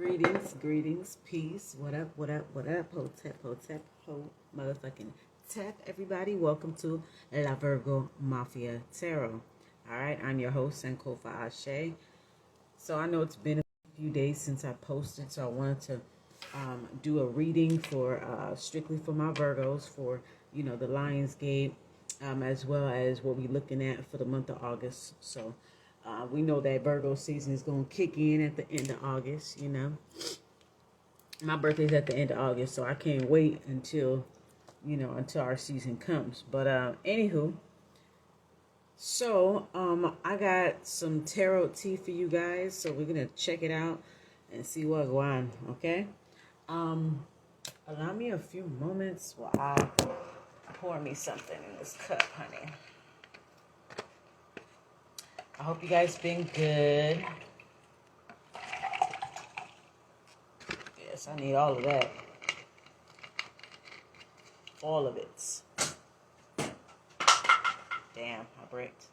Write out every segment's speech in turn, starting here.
Greetings, peace. What up? Hotep, motherfucking tap, everybody. Welcome to La Virgo Mafia Tarot. Alright, I'm your host, Sankofa Ashe. So I know it's been a few days since I posted, so I wanted to do a reading for strictly for my Virgos for, you know, the Lionsgate, as well as what we're looking at for the month of August. So we know that Virgo season is going to kick in at the end of August, you know. My birthday's at the end of August, so I can't wait until, you know, until our season comes. But anywho, so I got some tarot tea for you guys, so we're going to check it out and see what's going on, okay? Allow me a few moments while I pour me something in this cup, honey. I hope you guys been good. Yes, I need all of that. All of it. Damn, I braked.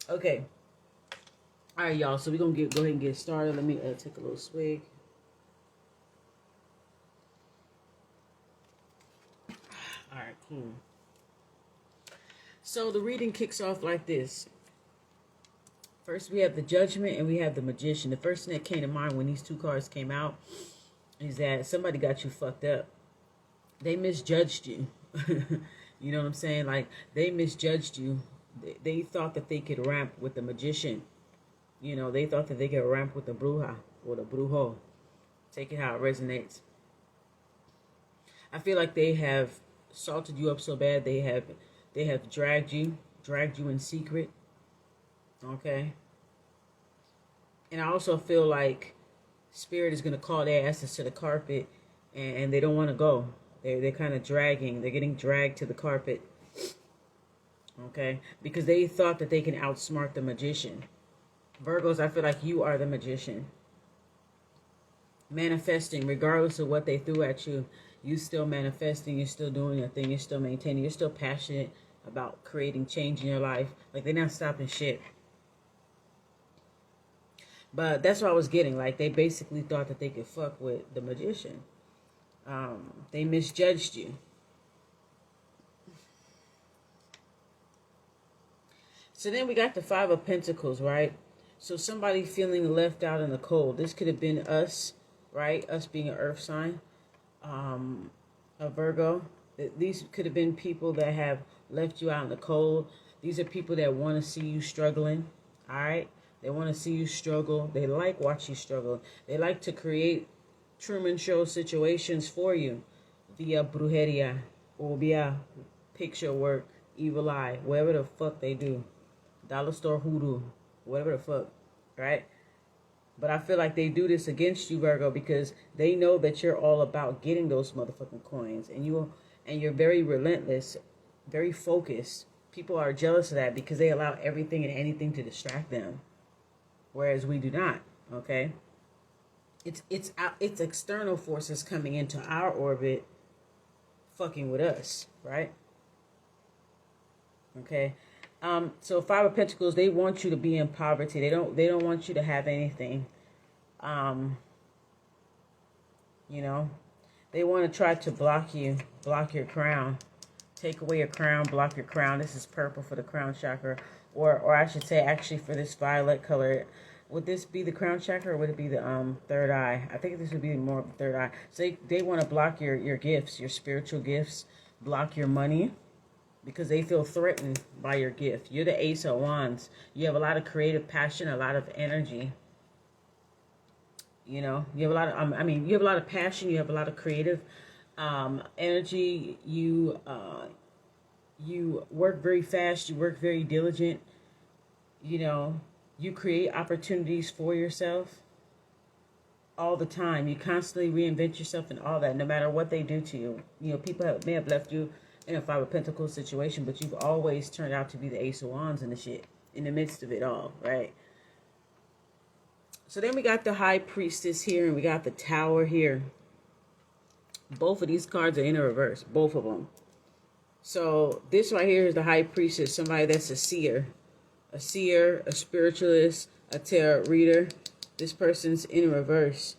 Okay. All right, y'all. So we're going to go ahead and get started. Let me take a little swig. All right, cool. So the reading kicks off like this. First, we have the Judgment and we have the Magician. The first thing that came to mind when these two cards came out is that somebody got you fucked up. They misjudged you. You know what I'm saying? Like, they misjudged you. They thought that they could ramp with the Magician. You know, they thought that they could ramp with the Bruja or the Brujo. Take it how it resonates. I feel like they have salted you up so bad they have dragged you in secret. Okay. And I also feel like Spirit is going to call their asses to the carpet and they don't want to go. They're kind of dragging. They're getting dragged to the carpet. Okay. Because they thought that they can outsmart the Magician. Virgos, I feel like you are the Magician. Manifesting, regardless of what they threw at you, you still manifesting. You're still doing your thing. You're still maintaining. You're still passionate about creating change in your life. Like, they're not stopping shit. But that's what I was getting. Like, they basically thought that they could fuck with the Magician. They misjudged you. So then we got the Five of Pentacles, right? So somebody feeling left out in the cold. This could have been us, right? Us being an earth sign, a Virgo. These could have been people that have left you out in the cold. These are people that want to see you struggling, all right? They want to see you struggle. They like watch you struggle. They like to create Truman Show situations for you via brujeria or via picture work, evil eye, whatever the fuck they do. Dollar store hoodoo, whatever the fuck, right? But I feel like they do this against you, Virgo, because they know that you're all about getting those motherfucking coins. And you're very relentless, very focused. People are jealous of that because they allow everything and anything to distract them. Whereas we do not, okay? It's external forces coming into our orbit fucking with us, right? Okay? So Five of Pentacles, they want you to be in poverty. They don't want you to have anything. You know, they want to try to block your crown. Take away your crown, block your crown. This is purple for the crown chakra. Or I should say, actually, for this violet color, would this be the crown chakra or would it be the third eye? I think this would be more of the third eye. So they want to block your gifts, your spiritual gifts, block your money, because they feel threatened by your gift. You're the Ace of Wands. You have a lot of creative passion, a lot of energy. You know, you have a lot of, you have a lot of passion. You have a lot of creative energy. You work very fast. You work very diligent. You know, you create opportunities for yourself all the time. You constantly reinvent yourself and all that, no matter what they do to you. You know, people may have left you in a Five of Pentacles situation, but you've always turned out to be the Ace of Wands and the shit in the midst of it all, right? So then we got the High Priestess here, and we got the Tower here. Both of these cards are in a reverse, both of them. So this right here is the High Priestess, somebody that's a seer, a spiritualist, a tarot reader. This person's in reverse,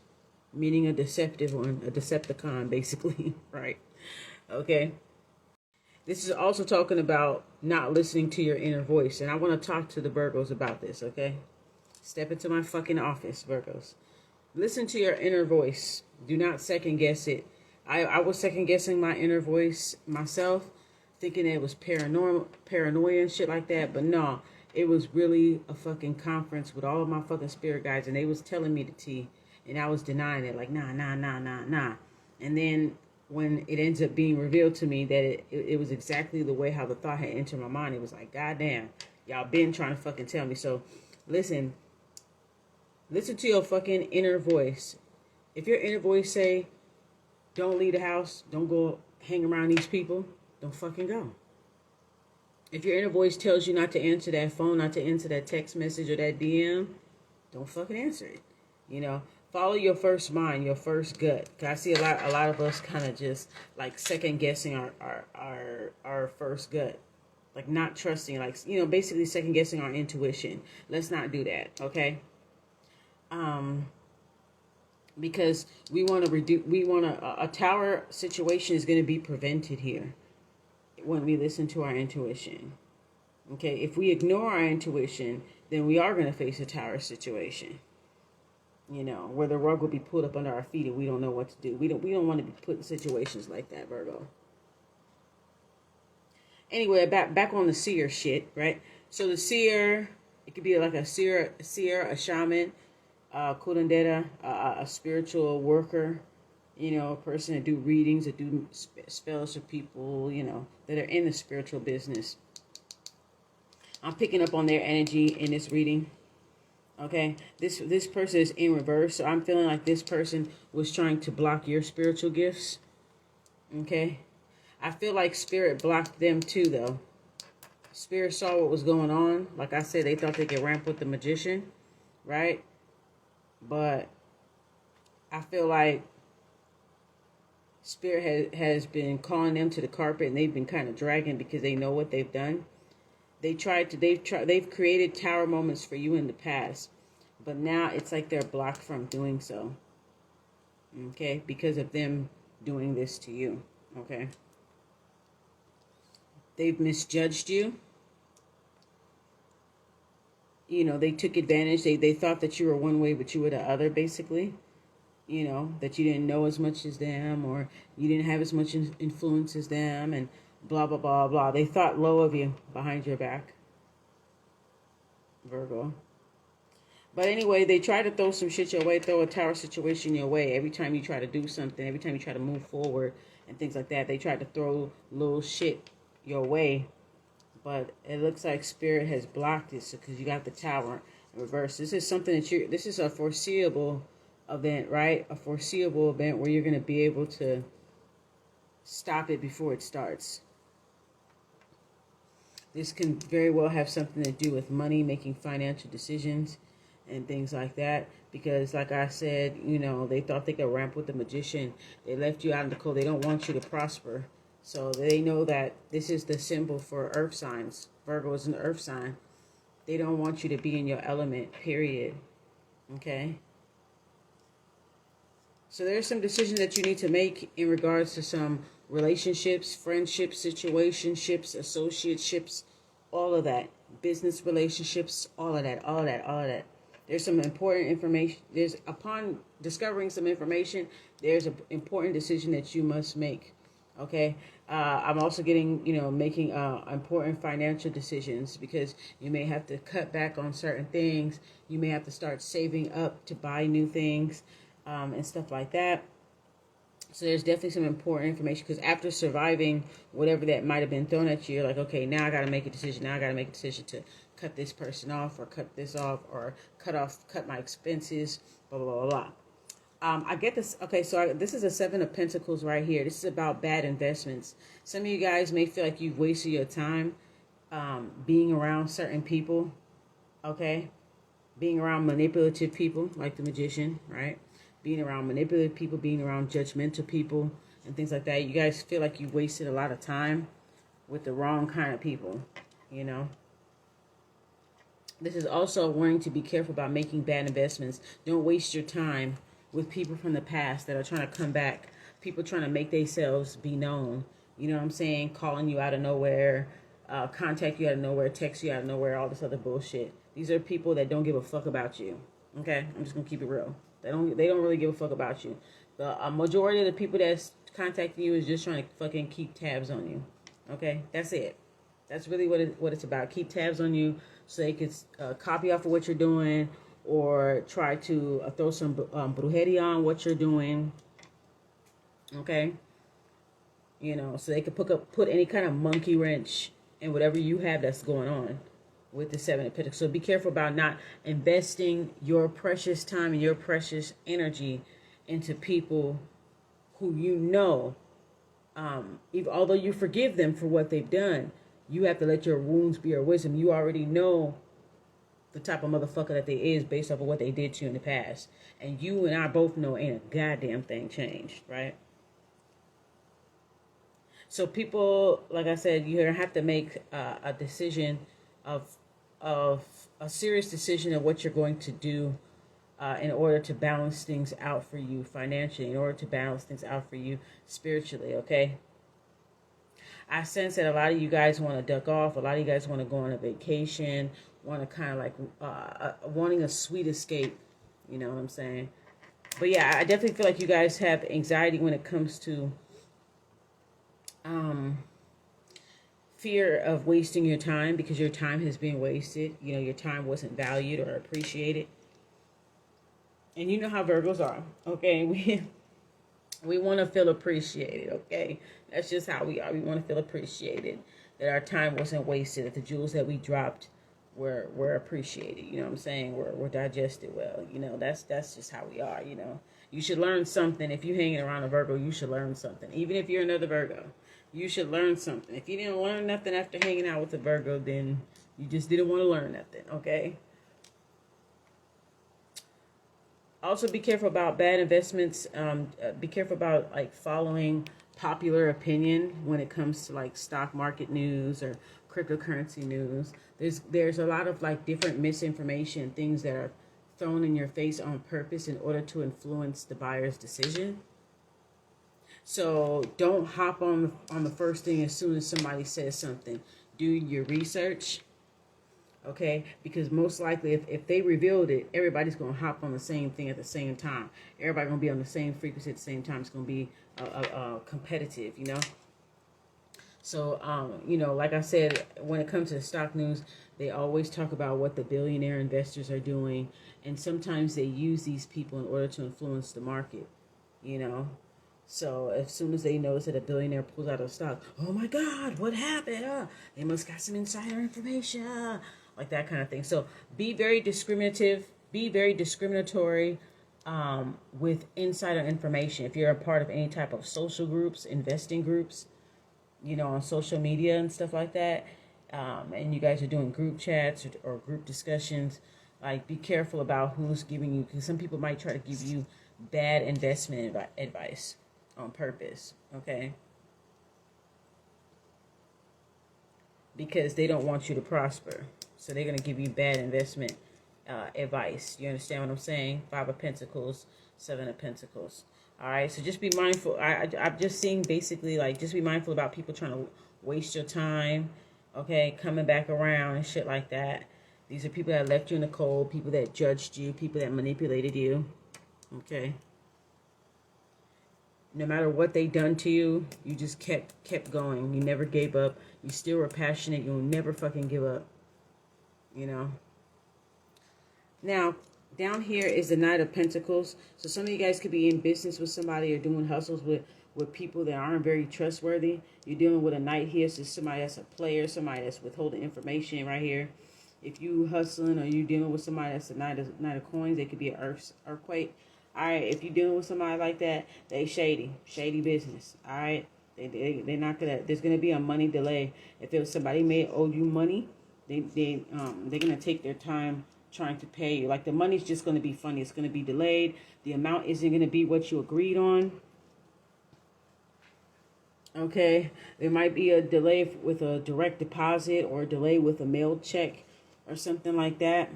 meaning a deceptive one, a Decepticon, basically, right? Okay. This is also talking about not listening to your inner voice. And I want to talk to the Virgos about this, okay? Step into my fucking office, Virgos. Listen to your inner voice. Do not second guess it. I was second guessing my inner voice myself, thinking it was paranoia and shit like that. But no, it was really a fucking conference with all of my fucking spirit guides, and they was telling me the tea, and I was denying it, like, nah. And then when it ends up being revealed to me that it was exactly the way how the thought had entered my mind, it was like, goddamn, y'all been trying to fucking tell me. So listen to your fucking inner voice. If your inner voice say, don't leave the house, don't go hang around these people, don't fucking go. If your inner voice tells you not to answer that phone, not to answer that text message or that DM, don't fucking answer it. You know, follow your first mind, your first gut. Cause I see a lot of us kind of just like second guessing our first gut, like not trusting, like, you know, basically second guessing our intuition. Let's not do that, okay? Because we want to a tower situation is going to be prevented here when we listen to our intuition. Okay, if we ignore our intuition, then we are going to face a tower situation. You know, where the rug will be pulled up under our feet and we don't know what to do. We don't want to be put in situations like that, Virgo. Anyway, back on the seer shit, right? So the seer, it could be like a seer, a shaman, curandera, a spiritual worker, you know, a person that do readings, that do spells for people, you know, that are in the spiritual business. I'm picking up on their energy in this reading. Okay, this person is in reverse, so I'm feeling like this person was trying to block your spiritual gifts. Okay, I feel like Spirit blocked them too, though. Spirit saw what was going on. Like I said, they thought they could ramp with the magician, right? But I feel like Spirit has been calling them to the carpet, and they've been kind of dragging because they know what they've done. They've created tower moments for you in the past, but now it's like they're blocked from doing so. Okay, because of them doing this to you. Okay, they've misjudged you. You know, they took advantage. They thought that you were one way, but you were the other, basically. You know, that you didn't know as much as them, or you didn't have as much influence as them, and blah, blah, blah, blah. They thought low of you behind your back, Virgo. But anyway, they try to throw some shit your way, throw a tower situation your way. Every time you try to do something, every time you try to move forward and things like that, they try to throw little shit your way. But it looks like Spirit has blocked it because you got the tower in reverse. This is something that this is a foreseeable event, right? A foreseeable event where you're going to be able to stop it before it starts. This can very well have something to do with money, making financial decisions and things like that. Because like I said, you know, they thought they could ramp with the magician. They left you out in the cold. They don't want you to prosper. So they know that this is the symbol for earth signs. Virgo is an earth sign. They don't want you to be in your element, period. Okay? So there's some decisions that you need to make in regards to some relationships, friendships, situationships, associateships, all of that. Business relationships, all of that. There's some important information. Upon discovering some information, there's an important decision that you must make. Okay, I'm also getting, you know, making important financial decisions because you may have to cut back on certain things. You may have to start saving up to buy new things and stuff like that. So there's definitely some important information because after surviving whatever that might have been thrown at you, you're like, okay, now I got to make a decision. Now I got to make a decision to cut this person off or cut this off or cut my expenses, blah, blah, blah, blah. I get this. Okay, so this is a 7 of Pentacles right here. This is about bad investments. Some of you guys may feel like you've wasted your time being around certain people, okay? Being around manipulative people like the magician, right? Being around manipulative people, being around judgmental people and things like that. You guys feel like you wasted a lot of time with the wrong kind of people, you know? This is also a warning to be careful about making bad investments. Don't waste your time with people from the past that are trying to come back. People trying to make themselves be known. You know what I'm saying? Calling you out of nowhere, contact you out of nowhere, text you out of nowhere, all this other bullshit. These are people that don't give a fuck about you. Okay? I'm just gonna keep it real. They don't really give a fuck about you. The majority of the people that's contacting you is just trying to fucking keep tabs on you. Okay? That's it. That's really what it's about. Keep tabs on you so they could copy off of what you're doing or try to throw some brujeria on what you're doing. Okay? You know, so they could put any kind of monkey wrench in whatever you have that's going on with the Seven of Pentacles. So be careful about not investing your precious time and your precious energy into people who you know, although you forgive them for what they've done, you have to let your wounds be your wisdom. You already know the type of motherfucker that they is based off of what they did to you in the past. And you and I both know ain't a goddamn thing changed, right? So people, like I said, you're going to have to make a decision of a serious decision of what you're going to do in order to balance things out for you financially, in order to balance things out for you spiritually, okay? I sense that a lot of you guys want to duck off. A lot of you guys want to go on a vacation, want to kind of like, wanting a sweet escape. You know what I'm saying? But yeah, I definitely feel like you guys have anxiety when it comes to fear of wasting your time because your time has been wasted. You know, your time wasn't valued or appreciated. And you know how Virgos are, okay? We want to feel appreciated, okay? That's just how we are. We want to feel appreciated, that our time wasn't wasted, that the jewels that we dropped were appreciated. You know what I'm saying? Were digested well. You know, that's just how we are, you know. You should learn something. If you're hanging around a Virgo, you should learn something. Even if you're another Virgo, you should learn something. If you didn't learn nothing after hanging out with a Virgo, then you just didn't want to learn nothing, okay? Also, be careful about bad investments. Be careful about like following popular opinion when it comes to like stock market news or cryptocurrency news. There's a lot of like different misinformation, things that are thrown in your face on purpose in order to influence the buyer's decision. So don't hop on the first thing as soon as somebody says something. Do your research. Okay, because most likely if they revealed it, everybody's going to hop on the same thing at the same time. Everybody's going to be on the same frequency at the same time. It's going to be competitive, you know. So, you know, like I said, when it comes to the stock news, they always talk about what the billionaire investors are doing. And sometimes they use these people in order to influence the market, you know. So as soon as they notice that a billionaire pulls out of stock, oh my God, what happened? They must got some insider information. Like that kind of thing. So be very discriminative, be very discriminatory with insider information. If you're a part of any type of social groups, investing groups, you know, on social media and stuff like that, and you guys are doing group chats or group discussions, like be careful about who's giving you, because some people might try to give you bad investment advice on purpose, okay? Because they don't want you to prosper. So they're going to give you bad investment advice. You understand what I'm saying? 5 of Pentacles, 7 of Pentacles. All right, so just be mindful. I'm just seeing basically like just be mindful about people trying to waste your time, okay, coming back around and shit like that. These are people that left you in the cold, people that judged you, people that manipulated you, okay? No matter what they done to you, you just kept going. You never gave up. You still were passionate. You'll never fucking give up. You know. Now, down here is the Knight of Pentacles. So some of you guys could be in business with somebody or doing hustles with people that aren't very trustworthy. You're dealing with a Knight here. So somebody that's a player, somebody that's withholding information right here. If you hustling or you dealing with somebody that's a Knight of Coins, they could be an earthquake. All right, if you're dealing with somebody like that, they shady business. All right, they're not gonna. There's gonna be a money delay. If it was somebody may owe you money, they're gonna take their time trying to pay you. Like the money's just gonna be funny. It's gonna be delayed. The amount isn't gonna be what you agreed on. Okay, there might be a delay with a direct deposit or a delay with a mailed check. or something like that.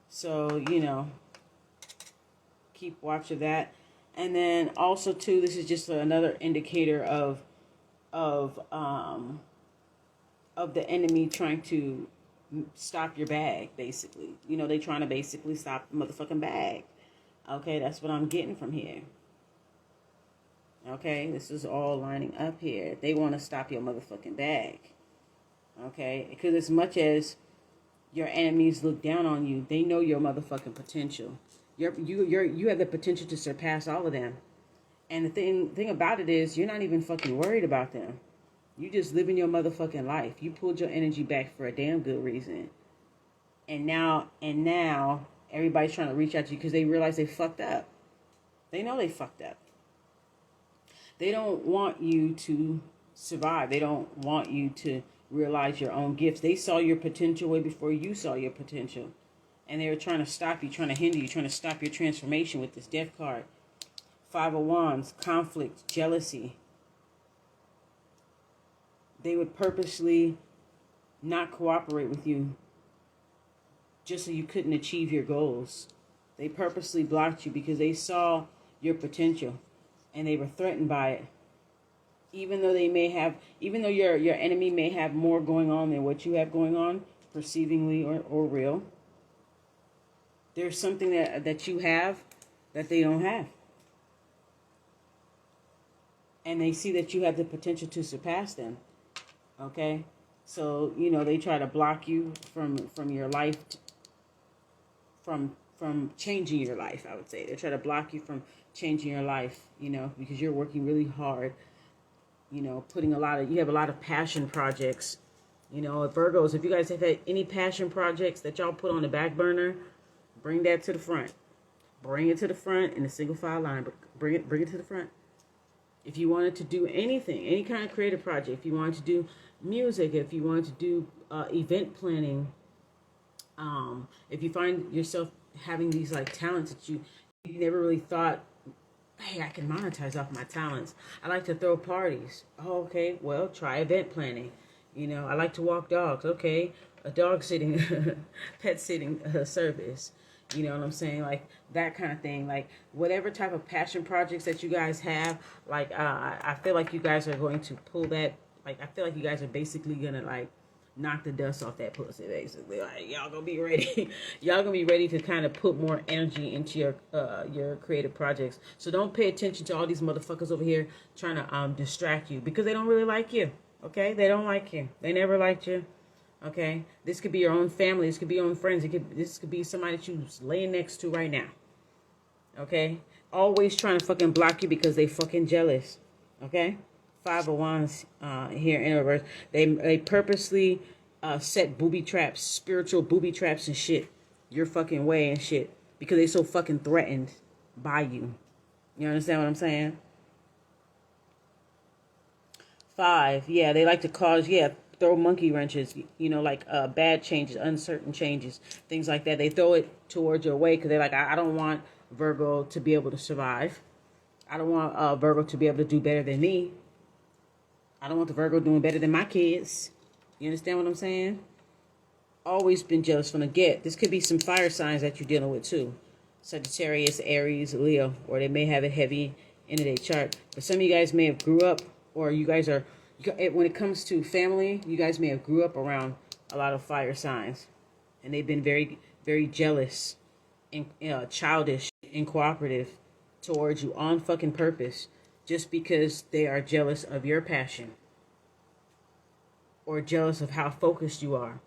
So, you know, keep watch of that. And then also too, this is just another indicator of the enemy trying to stop your bag, basically. You know, they trying to basically stop the motherfucking bag. Okay, that's what I'm getting from here. Okay, this is all lining up here. They want to stop your motherfucking bag. Okay, because as much as your enemies look down on you, they know your motherfucking potential. You have the potential to surpass all of them. And the thing about it is, you're not even fucking worried about them. You just living your motherfucking life. You pulled your energy back for a damn good reason. And now everybody's trying to reach out to you because they realize they fucked up. They know they fucked up. They don't want you to survive. They don't want you to realize your own gifts. They saw your potential way before you saw your potential. And they were trying to stop you, trying to hinder you, trying to stop your transformation with this Death card. Five of Wands, conflict, jealousy. They would purposely not cooperate with you just so you couldn't achieve your goals. They purposely blocked you because they saw your potential and they were threatened by it. Even though your enemy may have more going on than what you have going on, perceivingly or real, there's something that you have that they don't have. And they see that you have the potential to surpass them. Okay? So, you know, they try to block you from your life, from changing your life, I would say. They try to block you from changing your life, you know, because you're working really hard, you know, you have a lot of passion projects. You know, Virgos, if you guys have had any passion projects that y'all put on the back burner, bring that to the front. Bring it to the front in a single file line. Bring it to the front. If you wanted to do anything, any kind of creative project, if you wanted to do music, if you wanted to do event planning, if you find yourself having these like talents that you never really thought, hey, I can monetize off my talents. I like to throw parties. Oh, okay, well, try event planning. You know, I like to walk dogs. Okay, a dog sitting, pet sitting service. You know what I'm saying? Like that kind of thing. Like whatever type of passion projects that you guys have, like I feel like you guys are going to pull that. Like I feel like you guys are basically gonna like knock the dust off that pussy. Basically, like y'all gonna be ready. Y'all gonna be ready to kind of put more energy into your creative projects. So don't pay attention to all these motherfuckers over here trying to distract you because they don't really like you. Okay, they don't like you. They never liked you. Okay, this could be your own family. This could be your own friends. This could be somebody that you're laying next to right now. Okay, always trying to fucking block you because they fucking jealous. Okay, Five of Wands here in reverse. They purposely set booby traps, spiritual booby traps and shit, your fucking way and shit because they so fucking threatened by you. You understand what I'm saying? Five, yeah, they like to cause, throw monkey wrenches, you know, like bad changes, uncertain changes, things like that. They throw it towards your way because they're like, I don't want Virgo to be able to survive. I don't want Virgo to be able to do better than me. I don't want the Virgo doing better than my kids. You understand what I'm saying? Always been jealous from the get. This could be some fire signs that you're dealing with too. Sagittarius, Aries, Leo, or they may have it heavy into their chart. But some of you guys may have grew up, or you guys are, when it comes to family, you guys may have grew up around a lot of fire signs. And they've been very, very jealous and childish and cooperative towards you on fucking purpose. Just because they are jealous of your passion. Or jealous of how focused you are.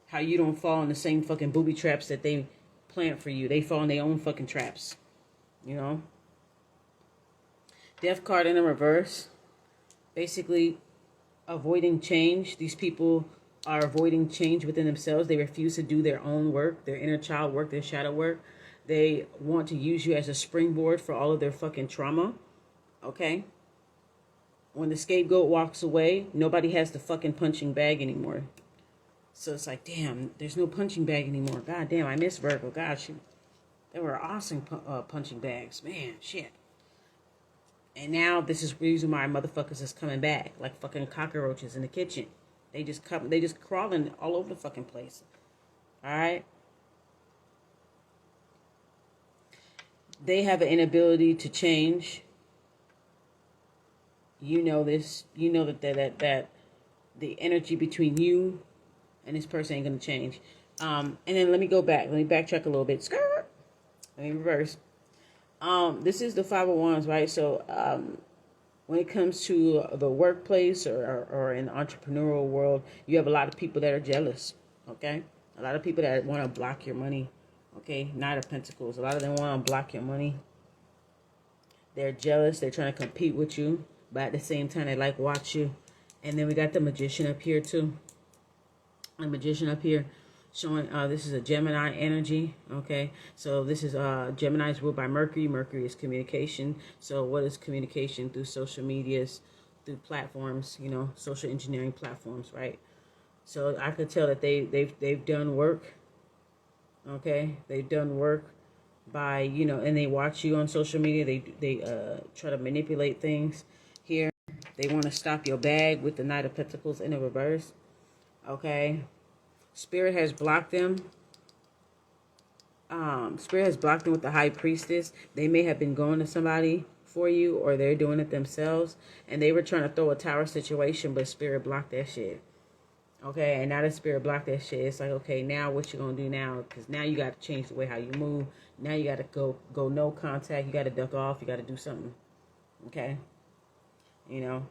How you don't fall in the same fucking booby traps that they plant for you. They fall in their own fucking traps. You know? Death card in the reverse. Basically, avoiding change. These people are avoiding change within themselves. They refuse to do their own work, their inner child work, their shadow work. They want to use you as a springboard for all of their fucking trauma. Okay? When the scapegoat walks away, nobody has the fucking punching bag anymore. So it's like, damn, there's no punching bag anymore. God damn, I miss Virgo. Gosh, they were awesome punching bags. Man, shit. And now this is the reason why motherfuckers is coming back. Like fucking cockroaches in the kitchen. They just crawling all over the fucking place. All right. They have an inability to change. You know this. You know that the energy between you and this person ain't gonna change. And then let me go back. Let me backtrack a little bit. Skirt. Let me reverse. This is the Five of Wands, right? So, when it comes to the workplace or in the entrepreneurial world, you have a lot of people that are jealous. Okay, a lot of people that want to block your money. Okay, Knight of Pentacles. A lot of them want to block your money. They're jealous. They're trying to compete with you, but at the same time, they like watch you. And then we got the Magician up here too. The Magician up here showing this is a Gemini energy. Okay, so this is Gemini is ruled by Mercury. Mercury is communication. So what is communication? Through social medias, through platforms, you know, social engineering platforms, right? So I could tell that they've done work. Okay, they've done work by, you know, and they watch you on social media. They try to manipulate things here. They want to stop your bag with the Knight of Pentacles in the reverse. Okay, Spirit has blocked them. Spirit has blocked them with the High Priestess. They may have been going to somebody for you, or they're doing it themselves, and they were trying to throw a tower situation, but Spirit blocked that shit. Okay, and now the Spirit blocked that shit. It's like, okay, now what you gonna do now? Because now you got to change the way how you move. Now you got to go no contact. You got to duck off. You got to do something. Okay, you know,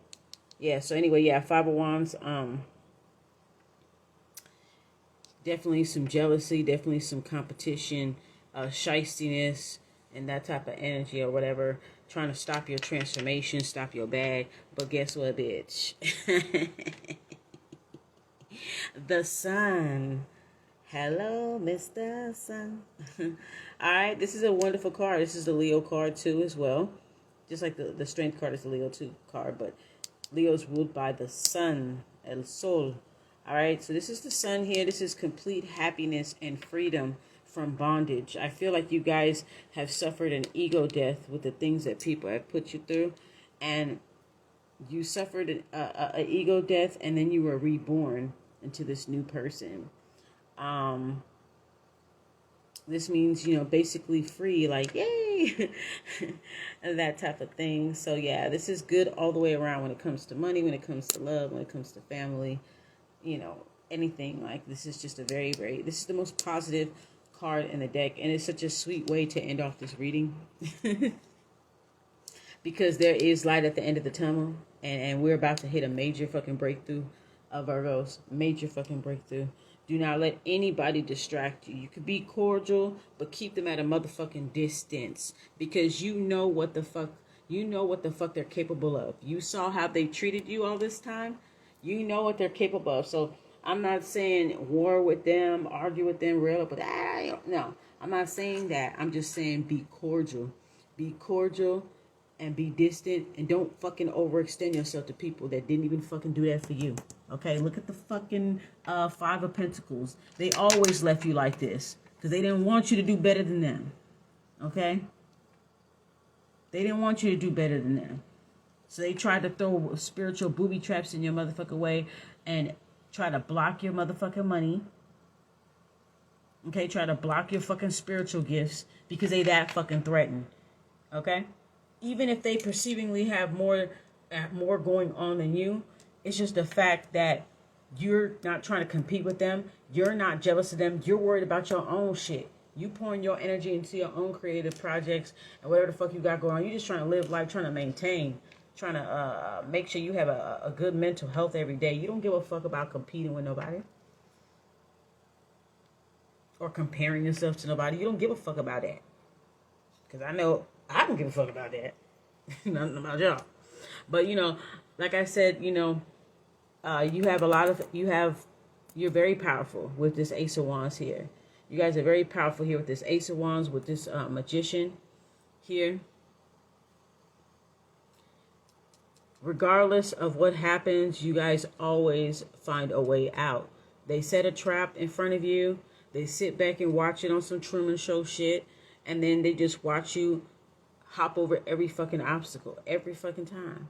yeah. So anyway, yeah, Five of Wands. Definitely some jealousy. Definitely some competition, shystiness, and that type of energy or whatever. Trying to stop your transformation, stop your bag. But guess what, bitch? The Sun. Hello, Mr. Sun. All right, this is a wonderful card. This is the Leo card too as well. Just like the Strength card is the Leo 2 card, but Leo's ruled by the Sun, El Sol. All right, so this is the Sun here. This is complete happiness and freedom from bondage. I feel like you guys have suffered an ego death with the things that people have put you through, and you suffered an ego death, and then you were reborn into this new person. This means, you know, basically free, like, yay, and that type of thing. So, yeah, this is good all the way around when it comes to money, when it comes to love, when it comes to family, you know, anything. Like, this is just a very, very, this is the most positive card in the deck, and it's such a sweet way to end off this reading. Because there is light at the end of the tunnel, and we're about to hit a major fucking breakthrough of Virgos. Major fucking breakthrough. Do not let anybody distract you. You could be cordial, but keep them at a motherfucking distance. Because you know what the fuck they're capable of. You saw how they treated you all this time. You know what they're capable of. So I'm not saying war with them, argue with them, rail up, but no. I'm not saying that. I'm just saying be cordial. Be cordial and be distant, and don't fucking overextend yourself to people that didn't even fucking do that for you. Okay, look at the fucking Five of Pentacles. They always left you like this because they didn't want you to do better than them. Okay? They didn't want you to do better than them. So they tried to throw spiritual booby traps in your motherfucking way and try to block your motherfucking money. Okay, try to block your fucking spiritual gifts because they that fucking threatened. Okay? Even if they perceivingly have more going on than you, it's just the fact that you're not trying to compete with them. You're not jealous of them. You're worried about your own shit. You pouring your energy into your own creative projects and whatever the fuck you got going on. You're just trying to live life, trying to maintain, trying to make sure you have a good mental health every day. You don't give a fuck about competing with nobody or comparing yourself to nobody. You don't give a fuck about that. Because I know I don't give a fuck about that. Nothing about y'all. But, you know, like I said, you know, you're very powerful with this Ace of Wands here. You guys are very powerful here with this Ace of Wands, with this Magician here. Regardless of what happens, you guys always find a way out. They set a trap in front of you. They sit back and watch it on some Truman Show shit. And then they just watch you hop over every fucking obstacle every fucking time.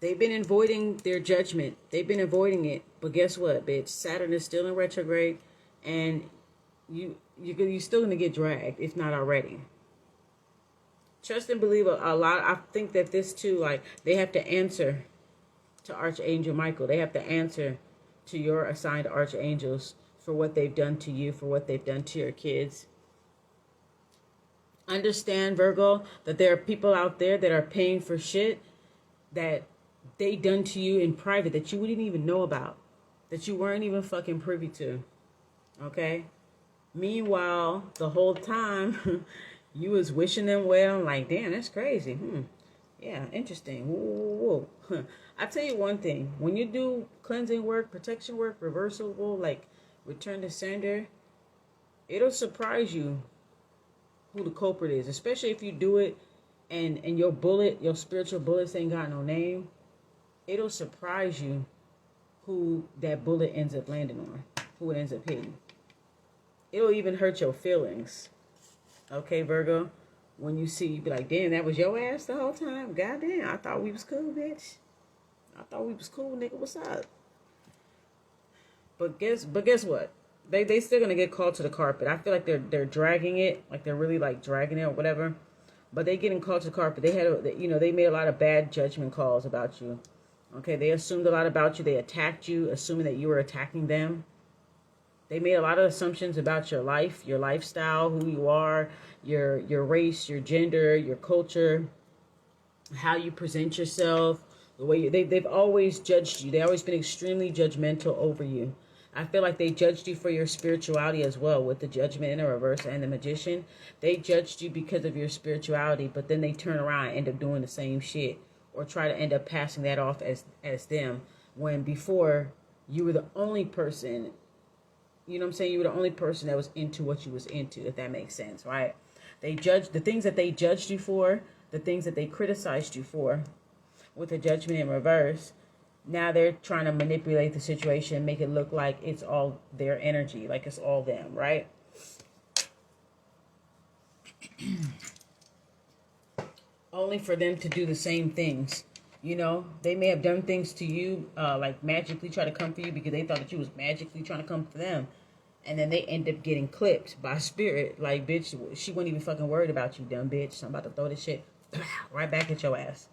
They've been avoiding their judgment. They've been avoiding it. But guess what, bitch? Saturn is still in retrograde, and you're still going to get dragged, if not already. Trust and believe a lot. I think that this too, like, they have to answer to Archangel Michael. They have to answer to your assigned archangels for what they've done to you, for what they've done to your kids. Understand, Virgo, that there are people out there that are paying for shit that they done to you in private that you wouldn't even know about, that you weren't even fucking privy to. Okay? Meanwhile, the whole time, you was wishing them well. I'm like, damn, that's crazy. Yeah, interesting. Whoa. I tell you one thing. When you do cleansing work, protection work, reversal, like return to sender, it'll surprise you who the culprit is. Especially if you do it and your bullet, your spiritual bullets ain't got no name. It'll surprise you who that bullet ends up landing on, who it ends up hitting. It'll even hurt your feelings. Okay, Virgo? When you see, you be like, damn, that was your ass the whole time? Goddamn, I thought we was cool, bitch. I thought we was cool, nigga. What's up? But guess what? They still gonna get called to the carpet. I feel like they're dragging it, like they're really like dragging it or whatever. But they getting called to the carpet. They made a lot of bad judgment calls about you. Okay, they assumed a lot about you. They attacked you, assuming that you were attacking them. They made a lot of assumptions about your life, your lifestyle, who you are, your race, your gender, your culture, how you present yourself, the way they've always judged you. They've always been extremely judgmental over you. I feel like they judged you for your spirituality as well, with the Judgment in the reverse and the Magician. They judged you because of your spirituality, but then they turn around and end up doing the same shit, or try to end up passing that off as them, when before you were the only person. You know what I'm saying? You were the only person that was into what you was into, if that makes sense, right? They judged the things that they judged you for, the things that they criticized you for, with the Judgment in reverse. Now they're trying to manipulate the situation and make it look like it's all their energy, like it's all them, right? Only for them to do the same things. You know, they may have done things to you, like magically try to come for you because they thought that you was magically trying to come for them. And then they end up getting clipped by spirit. Like, bitch, she wasn't even fucking worried about you, dumb bitch. I'm about to throw this shit right back at your ass.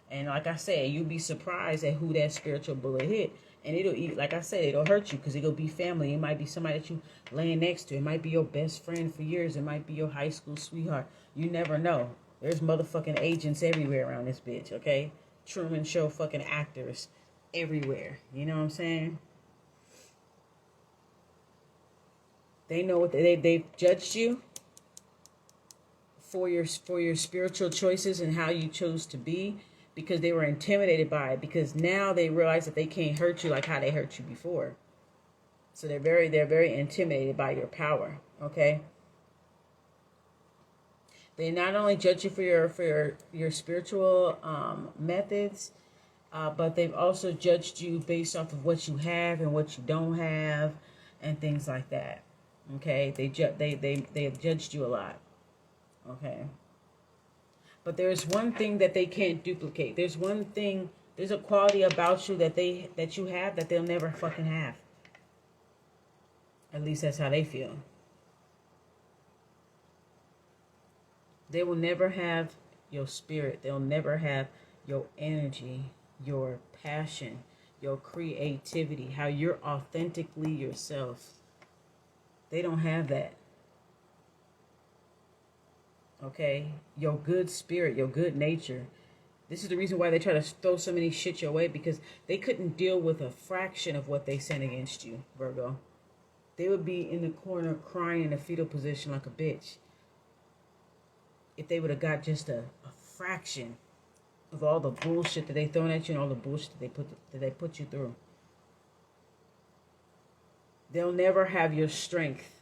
And like I said, you'll be surprised at who that spiritual bullet hit. And it'll, like I said, it'll hurt you because it'll be family. It might be somebody that you laying next to. It might be your best friend for years. It might be your high school sweetheart. You never know. There's motherfucking agents everywhere around this bitch, okay? Truman Show fucking actors everywhere. You know what I'm saying? They know what they've judged you for your spiritual choices and how you chose to be, because they were intimidated by it, because now they realize that they can't hurt you like how they hurt you before. So they're very intimidated by your power, okay? They not only judge you for your spiritual methods, but they've also judged you based off of what you have and what you don't have, and things like that. Okay, they have judged you a lot. Okay, but there's one thing that they can't duplicate. There's one thing. There's a quality about you that you have that they'll never fucking have. At least that's how they feel. They will never have your spirit. They'll never have your energy, your passion, your creativity, how you're authentically yourself. They don't have that. Okay? Your good spirit, your good nature. This is the reason why they try to throw so many shit your way, because they couldn't deal with a fraction of what they sent against you, Virgo. They would be in the corner crying in a fetal position like a bitch if they would have got just a fraction of all the bullshit that they thrown at you and all the bullshit that they put you through. They'll never have your strength.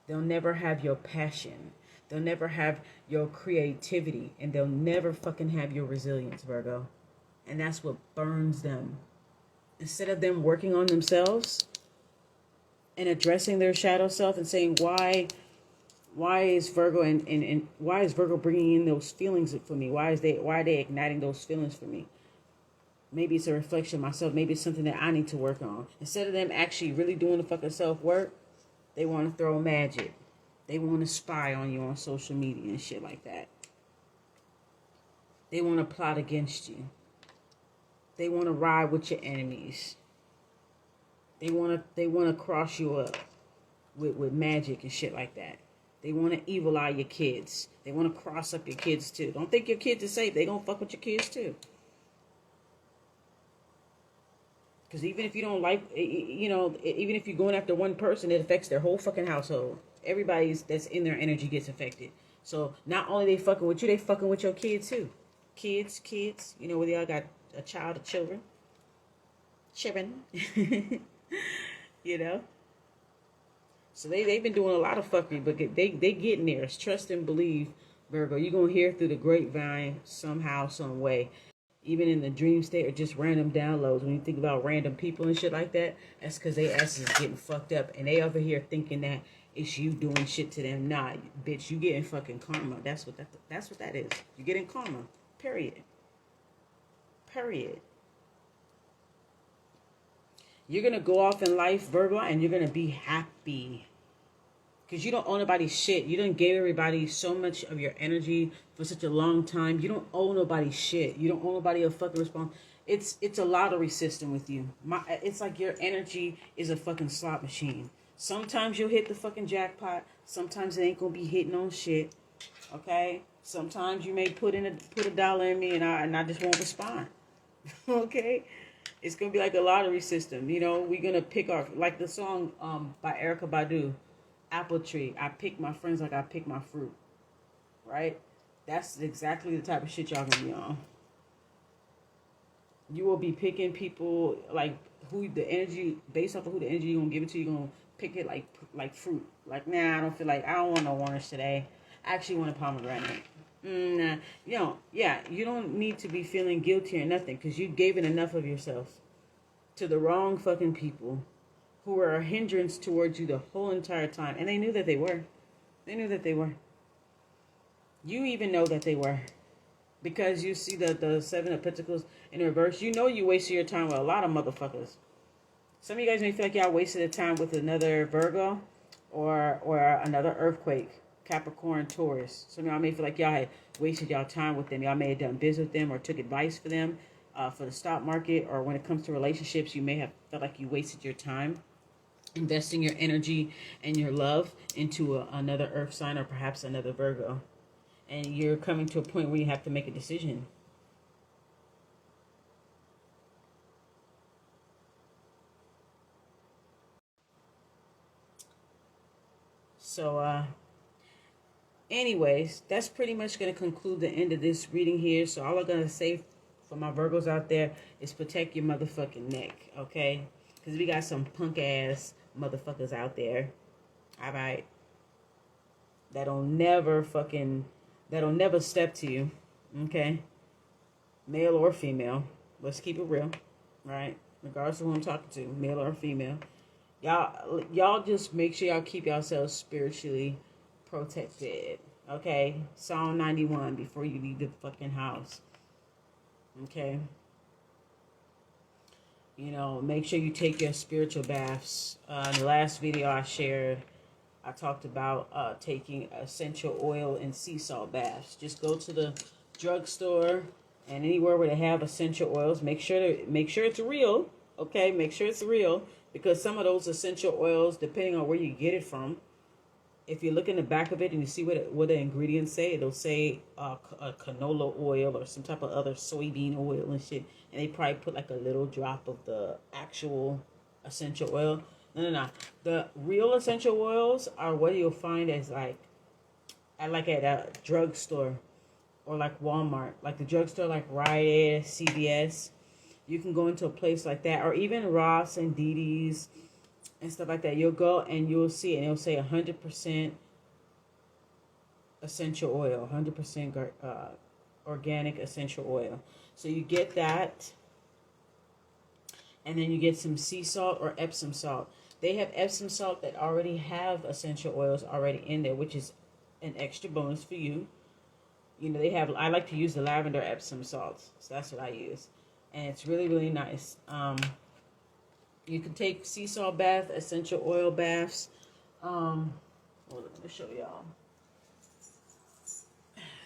They'll never have your passion. They'll never have your creativity. And they'll never fucking have your resilience, Virgo. And that's what burns them. Instead of them working on themselves and addressing their shadow self and saying, why is Virgo and why is Virgo bringing in those feelings for me? Why are they igniting those feelings for me? Maybe it's a reflection of myself. Maybe it's something that I need to work on. Instead of them actually really doing the fucking self-work, they want to throw magic. They want to spy on you on social media and shit like that. They want to plot against you. They want to ride with your enemies. They want to cross you up with magic and shit like that. They want to evil eye your kids. They want to cross up your kids too. Don't think your kids are safe. They gonna fuck with your kids too. Because even if you don't like, even if you're going after one person, it affects their whole fucking household. Everybody that's in their energy gets affected. So not only they fucking with you, they fucking with your kids too. Kids, where they all got a child of children. So they've been doing a lot of fuckery, but they getting there. It's trust and believe, Virgo. You're going to hear through the grapevine somehow, some way. Even in the dream state or just random downloads. When you think about random people and shit like that, that's because they asses is getting fucked up. And they over here thinking that it's you doing shit to them. Nah, bitch, you getting fucking karma. That's what that is. You getting karma. Period. You're going to go off in life, Virgo, and you're going to be happy. Because you don't owe nobody shit. You done gave everybody so much of your energy for such a long time. You don't owe nobody shit. You don't owe nobody a fucking response. It's a lottery system with you. It's like your energy is a fucking slot machine. Sometimes you'll hit the fucking jackpot. Sometimes it ain't going to be hitting on shit. Okay? Sometimes you may put a dollar in me and I just won't respond. Okay? It's going to be like a lottery system. We're going to pick our, like the song by Erykah Badu, Apple Tree. I pick my friends like I pick my fruit. Right? That's exactly the type of shit y'all going to be on. You will be picking people like who the energy, based off of who the energy you're going to give it to, you're going to pick it like fruit. Like, nah, I don't want no orange today. I actually want a pomegranate. Nah, you don't need to be feeling guilty or nothing because you've given enough of yourself to the wrong fucking people who were a hindrance towards you the whole entire time. And they knew that they were. You even know that they were. Because you see the Seven of Pentacles in reverse. You know you wasted your time with a lot of motherfuckers. Some of you guys may feel like y'all wasted a time with another Virgo or another earthquake. Capricorn, Taurus. Some of y'all may feel like y'all had wasted y'all time with them. Y'all may have done business with them or took advice for them for the stock market. Or when it comes to relationships, you may have felt like you wasted your time investing your energy and your love into another earth sign or perhaps another Virgo. And you're coming to a point where you have to make a decision. So, anyways, that's pretty much going to conclude the end of this reading here. So all I'm going to say for my Virgos out there is protect your motherfucking neck, okay? Because we got some punk-ass motherfuckers out there, all right, that'll never step to you, okay? Male or female. Let's keep it real, right? Regardless of who I'm talking to, male or female. Y'all just make sure y'all keep yourselves spiritually protected, okay? Psalm 91 before you leave the fucking house, okay? Make sure you take your spiritual baths. In the last video I shared, I talked about taking essential oil and sea salt baths. Just go to the drugstore and anywhere where they have essential oils. Make sure it's real, okay? Make sure it's real, because some of those essential oils, depending on where you get it from, if you look in the back of it and you see what the ingredients say, it'll say a canola oil or some type of other soybean oil and shit. And they probably put like a little drop of the actual essential oil. No. The real essential oils are what you'll find as at a drugstore or like Walmart. Like the drugstore, like Rite Aid, CVS. You can go into a place like that, or even Ross and Didi's and stuff like that. You'll go and you'll see it, and it'll say 100% essential oil, 100% organic essential oil. So you get that, and then you get some sea salt or Epsom salt. They have Epsom salt that already have essential oils already in there, which is an extra bonus for you. They have, I like to use the lavender Epsom salts, so that's what I use. And it's really, really nice. You can take sea salt bath, essential oil baths. Hold on, let me show y'all.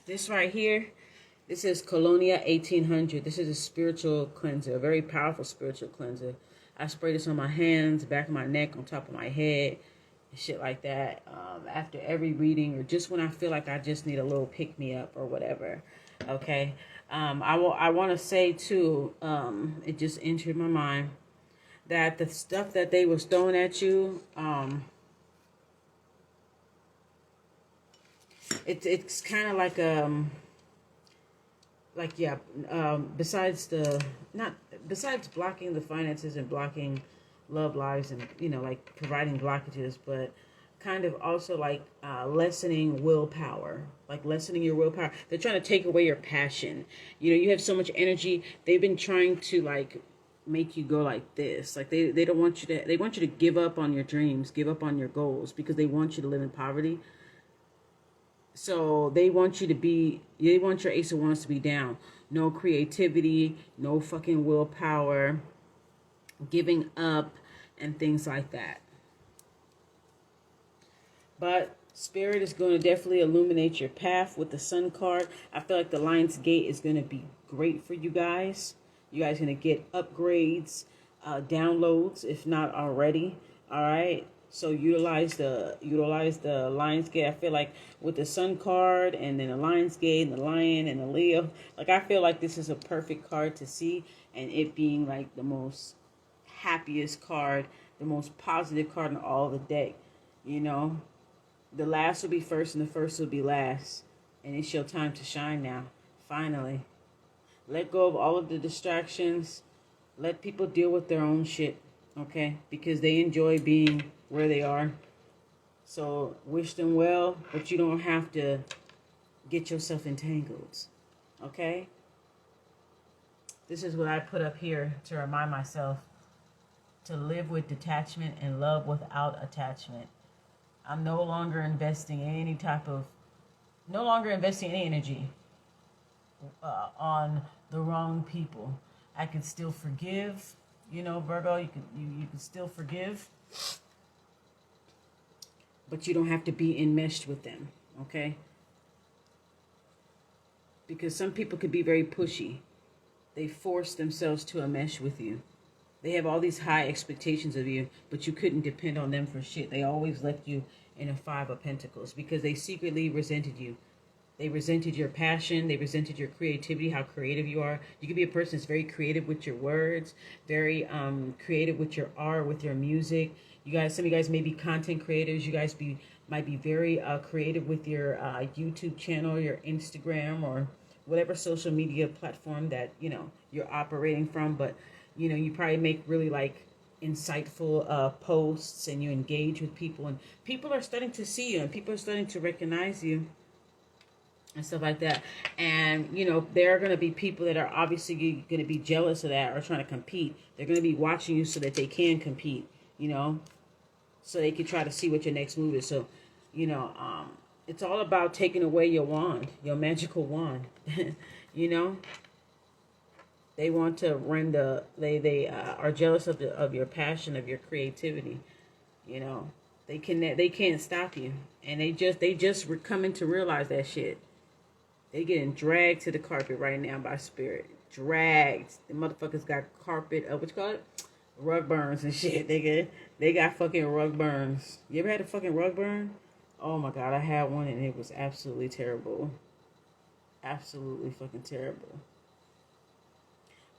This right here, this is Colonia 1800. This is a spiritual cleanser, a very powerful spiritual cleanser. I spray this on my hands, back of my neck, on top of my head, and shit like that. After every reading, or just when I feel like I just need a little pick me up or whatever. Okay. I want to say too. It just entered my mind that the stuff that they was throwing at you. It's kind of like yeah, besides blocking the finances and blocking love lives and, you know, like providing blockages, but kind of also like lessening willpower, like lessening your willpower. They're trying to take away your passion. You know, you have so much energy. They've been trying to like make you go like this. Like they don't want you to, they want you to give up on your dreams, give up on your goals, because they want you to live in poverty. So they want you to be, they want your Ace of Wands to be down. No creativity, no fucking willpower, giving up, and things like that. But Spirit is going to definitely illuminate your path with the Sun card. I feel like the Lion's Gate is going to be great for you guys. You guys are going to get upgrades, downloads, if not already. All right. So utilize the Lion's Gate. I feel like with the Sun card and then the Lion's Gate and the Lion and the Leo, like I feel like this is a perfect card to see, and it being like the most happiest card, the most positive card in all the deck. You know, the last will be first and the first will be last, and it's your time to shine now. Finally, let go of all of the distractions. Let people deal with their own shit, okay? Because they enjoy being where they are. So wish them well, but you don't have to get yourself entangled, okay? This is what I put up here to remind myself to live with detachment and love without attachment. I'm no longer investing any energy on the wrong people. I can still forgive, you know, Virgo. You can still forgive, but you don't have to be enmeshed with them, okay? Because some people could be very pushy. They force themselves to enmesh with you. They have all these high expectations of you, but you couldn't depend on them for shit. They always left you in a Five of Pentacles because they secretly resented you. They resented your passion. They resented your creativity, how creative you are. You could be a person that's very creative with your words, very creative with your art, with your music. You guys, some of you guys may be content creators. You guys might be very creative with your YouTube channel, your Instagram, or whatever social media platform that, you know, you're operating from. But, you know, you probably make really like insightful posts, and you engage with people, and people are starting to see you, and people are starting to recognize you and stuff like that. And, you know, there are going to be people that are obviously going to be jealous of that or trying to compete. They're going to be watching you so that they can compete, you know, so they can try to see what your next move is. So, you know, it's all about taking away your wand, your magical wand. You know, they want to run they are jealous of your passion, of your creativity. You know, they can't stop you, and they just were coming to realize that shit. They getting dragged to the carpet right now by Spirit. Dragged. The motherfuckers got carpet, what you call it? Rug burns and shit. They got fucking rug burns. You ever had a fucking rug burn? Oh my God, I had one and it was absolutely terrible. Absolutely fucking terrible.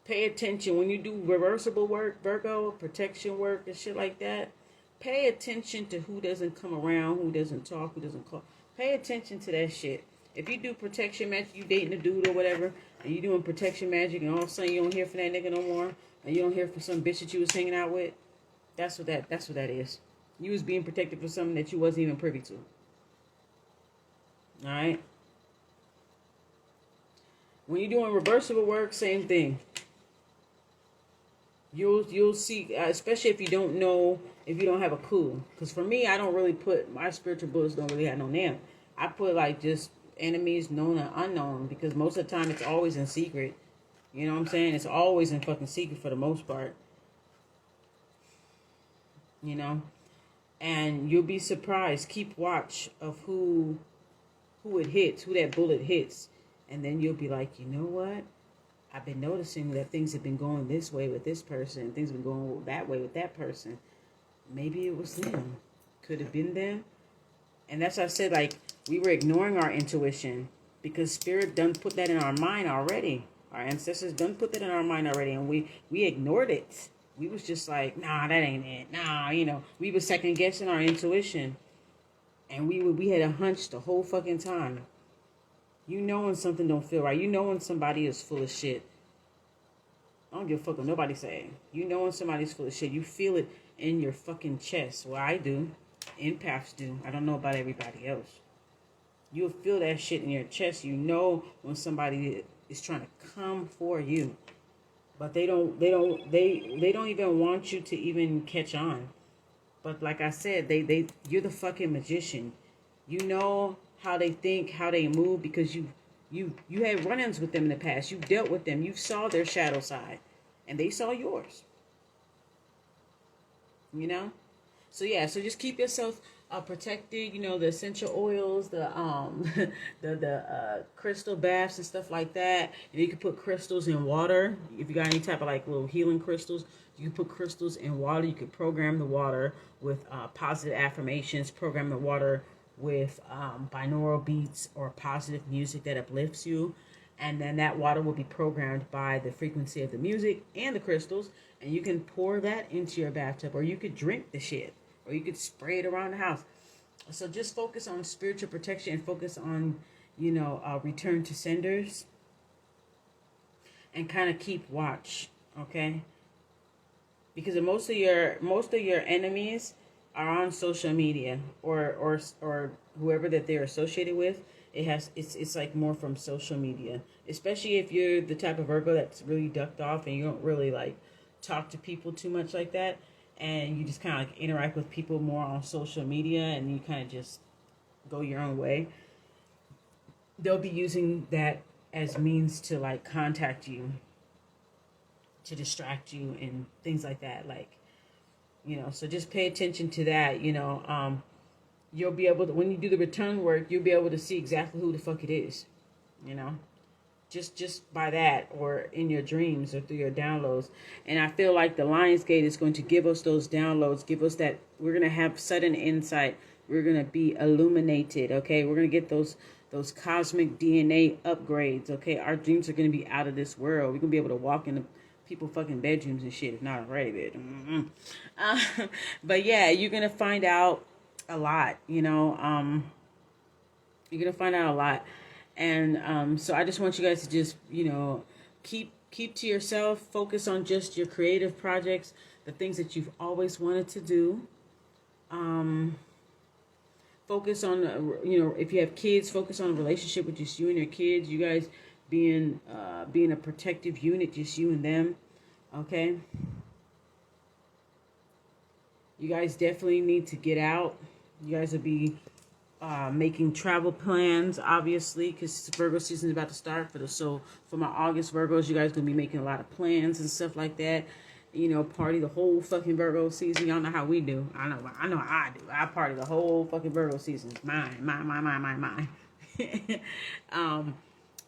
Pay attention when you do reversible work, Virgo, protection work and shit like that. Pay attention to who doesn't come around, who doesn't talk, who doesn't call. Pay attention to that shit. If you do protection magic, you dating a dude or whatever, and you doing protection magic, and all of a sudden you don't hear from that nigga no more, and you don't hear from some bitch that you was hanging out with, that's what that is. You was being protected for something that you wasn't even privy to. All right. When you're doing reversible work, same thing. You'll see, especially if you don't know, if you don't have a clue. Because for me, I don't really put, my spiritual bullets don't really have no name. I put like just enemies known and unknown, because most of the time it's always in secret. You know what I'm saying? It's always in fucking secret for the most part. You know? And you'll be surprised. Keep watch of who it hits, who that bullet hits. And then you'll be like, you know what? I've been noticing that things have been going this way with this person. Things have been going that way with that person. Maybe it was them. Could have been them. And that's why I said, like, we were ignoring our intuition. Because Spirit done put that in our mind already. Our ancestors done put that in our mind already. And we ignored it. We was just like, nah, that ain't it. Nah, you know. We was second guessing our intuition. And we had a hunch the whole fucking time. You know when something don't feel right. You know when somebody is full of shit. I don't give a fuck what nobody say. You know when somebody's full of shit. You feel it in your fucking chest. Well, I do. Empaths do. I don't know about everybody else. You'll feel that shit in your chest. You know when somebody is trying to come for you. But they don't even want you to even catch on. But like I said, you're the fucking magician. You know how they think, how they move, because you had run-ins with them in the past. You dealt with them. You saw their shadow side, and they saw yours. You know, so yeah. So just keep yourself protected. You know, the essential oils, the the crystal baths and stuff like that. And you can put crystals in water if you got any type of like little healing crystals. You can put crystals in water. You can program the water with positive affirmations. Program the water with binaural beats or positive music that uplifts you. And then that water will be programmed by the frequency of the music and the crystals. And you can pour that into your bathtub, or you could drink the shit, or you could spray it around the house. So just focus on spiritual protection and focus on, you know, return to senders. And kind of keep watch, okay? Because most of your enemies are on social media or whoever that they're associated with. It's like more from social media, especially if you're the type of Virgo that's really ducked off and you don't really like talk to people too much like that, and you just kind of like interact with people more on social media and you kind of just go your own way. They'll be using that as means to like contact you, to distract you and things like that, like, you know. So just pay attention to that. You know, you'll be able to, when you do the return work, you'll be able to see exactly who the fuck it is, you know, just by that, or in your dreams or through your downloads. And I feel like the Lionsgate is going to give us those downloads, give us that, we're going to have sudden insight, we're going to be illuminated, okay, we're going to get those cosmic DNA upgrades, okay, our dreams are going to be out of this world, we're going to be able to walk in the people fucking bedrooms and shit, if not already bed. But yeah, you're going to find out a lot, you know, you're going to find out a lot. And so I just want you guys to just, you know, keep to yourself, focus on just your creative projects, the things that you've always wanted to do. Focus on, you know, if you have kids, focus on a relationship with just you and your kids, you guys being a protective unit, just you and them, okay? You guys definitely need to get out. You guys will be making travel plans, obviously, because Virgo season is about to start. So for my August Virgos, you guys going to be making a lot of plans and stuff like that. You know, party the whole fucking Virgo season. Y'all know how we do. I know how I do. I party the whole fucking Virgo season. It's mine.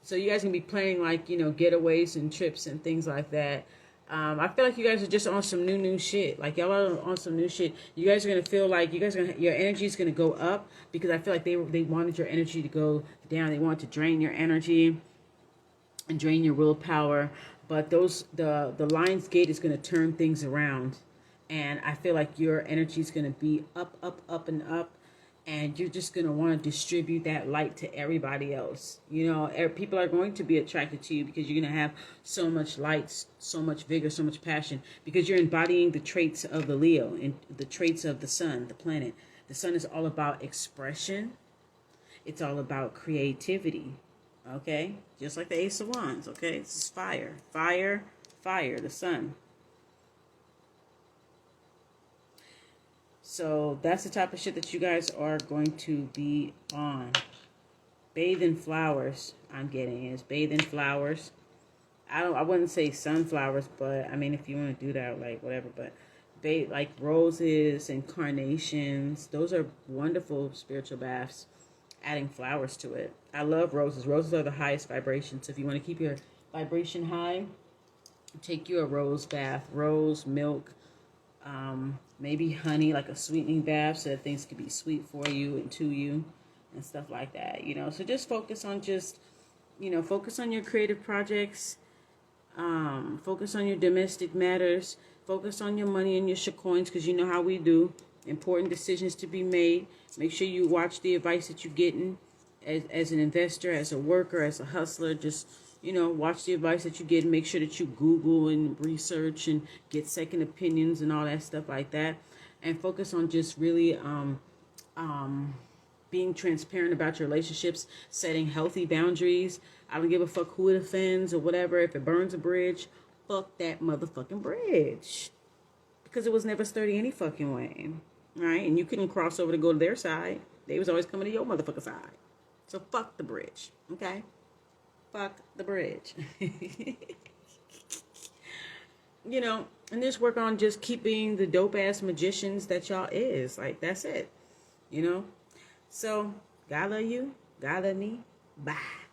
So you guys can be planning, like, you know, getaways and trips and things like that. I feel like you guys are just on some new shit. Like, y'all are on some new shit. You guys are going to feel like your energy is going to go up, because I feel like they wanted your energy to go down. They wanted to drain your energy and drain your willpower. But the Lionsgate is going to turn things around. And I feel like your energy is going to be up and up. And you're just going to want to distribute that light to everybody else. You know, people are going to be attracted to you because you're going to have so much light, so much vigor, so much passion. Because you're embodying the traits of the Leo and the traits of the sun, the planet. The sun is all about expression. It's all about creativity. Okay? Just like the Ace of Wands. Okay? This is fire. Fire, the sun. So that's the type of shit that you guys are going to be on. Bathe in flowers, I'm getting is. Bathe in flowers. I wouldn't say sunflowers, but I mean, if you want to do that, like whatever, but like roses and carnations, those are wonderful spiritual baths. Adding flowers to it. I love roses. Roses are the highest vibration. So if you want to keep your vibration high, take you a rose bath. Rose, milk, maybe honey, like a sweetening bath, so that things could be sweet for you and to you and stuff like that, you know. So just focus on focus on your creative projects. Focus on your domestic matters. Focus on your money and your shitcoins, because you know how we do. Important decisions to be made. Make sure you watch the advice that you're getting as an investor, as a worker, as a hustler. Just, watch the advice that you get and make sure that you Google and research and get second opinions and all that stuff like that. And focus on just really being transparent about your relationships, setting healthy boundaries. I don't give a fuck who it offends or whatever. If it burns a bridge, fuck that motherfucking bridge. Because it was never sturdy any fucking way. Right? And you couldn't cross over to go to their side. They was always coming to your motherfucking side. So fuck the bridge. Okay? Fuck the bridge. And just work on just keeping the dope ass magicians that y'all is. Like, that's it. So, God love you. God love me. Bye.